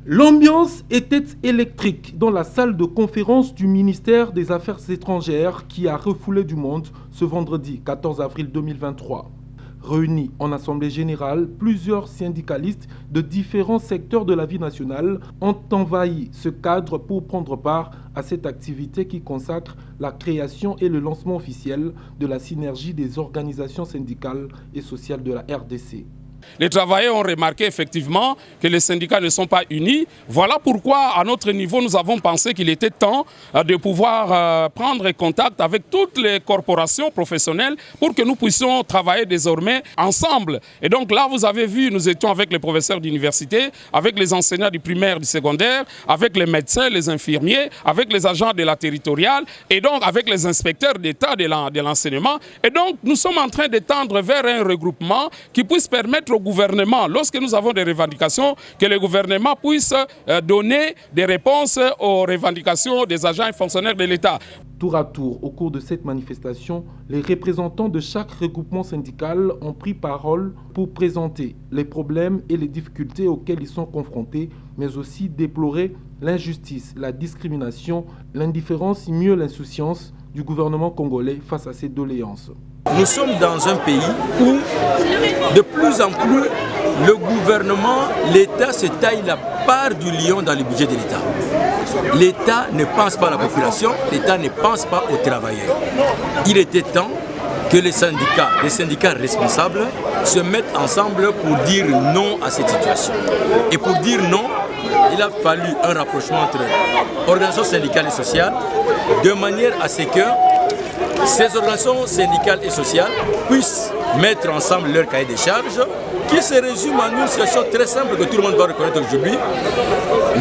L'ambiance était électrique dans la salle de conférence du ministère des Affaires étrangères qui a refoulé du monde ce vendredi 14 avril 2023. Réunis en assemblée générale, plusieurs syndicalistes de différents secteurs de la vie nationale ont envahi ce cadre pour prendre part à cette activité qui consacre la création et le lancement officiel de la synergie des organisations syndicales et sociales de la RDC. Les travailleurs ont remarqué effectivement que les syndicats ne sont pas unis. Voilà pourquoi, à notre niveau, nous avons pensé qu'il était temps de pouvoir prendre contact avec toutes les corporations professionnelles pour que nous puissions travailler désormais ensemble. Et donc là, vous avez vu, nous étions avec les professeurs d'université, avec les enseignants du primaire, du secondaire, avec les médecins, les infirmiers, avec les agents de la territoriale et donc avec les inspecteurs d'État de l'enseignement. Et donc, nous sommes en train de tendre vers un regroupement qui puisse permettre au gouvernement, lorsque nous avons des revendications, que le gouvernement puisse donner des réponses aux revendications des agents et fonctionnaires de l'État. Tour à tour, au cours de cette manifestation, les représentants de chaque regroupement syndical ont pris parole pour présenter les problèmes et les difficultés auxquels ils sont confrontés, mais aussi déplorer l'injustice, la discrimination, l'indifférence et mieux l'insouciance du gouvernement congolais face à ces doléances. Nous sommes dans un pays où de plus en plus le gouvernement, l'État se taille la part du lion dans le budget de l'État. L'État ne pense pas à la population, l'État ne pense pas aux travailleurs. Il était temps que les syndicats responsables se mettent ensemble pour dire non à cette situation. Et pour dire non, il a fallu un rapprochement entre organisations syndicales et sociales de manière à ce que ces organisations syndicales et sociales puissent mettre ensemble leur cahier des charges qui se résume en une situation très simple que tout le monde va reconnaître aujourd'hui.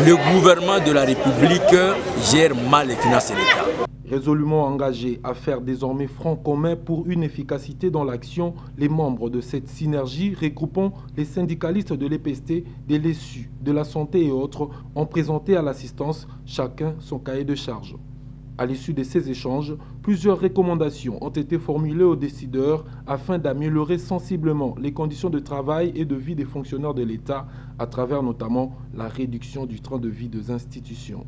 Le gouvernement de la République gère mal les finances de l'État. Résolument engagés à faire désormais front commun pour une efficacité dans l'action, les membres de cette synergie regroupant les syndicalistes de l'EPST, de l'ESU, de la santé et autres ont présenté à l'assistance chacun son cahier de charges. À l'issue de ces échanges, plusieurs recommandations ont été formulées aux décideurs afin d'améliorer sensiblement les conditions de travail et de vie des fonctionnaires de l'État à travers notamment la réduction du train de vie des institutions.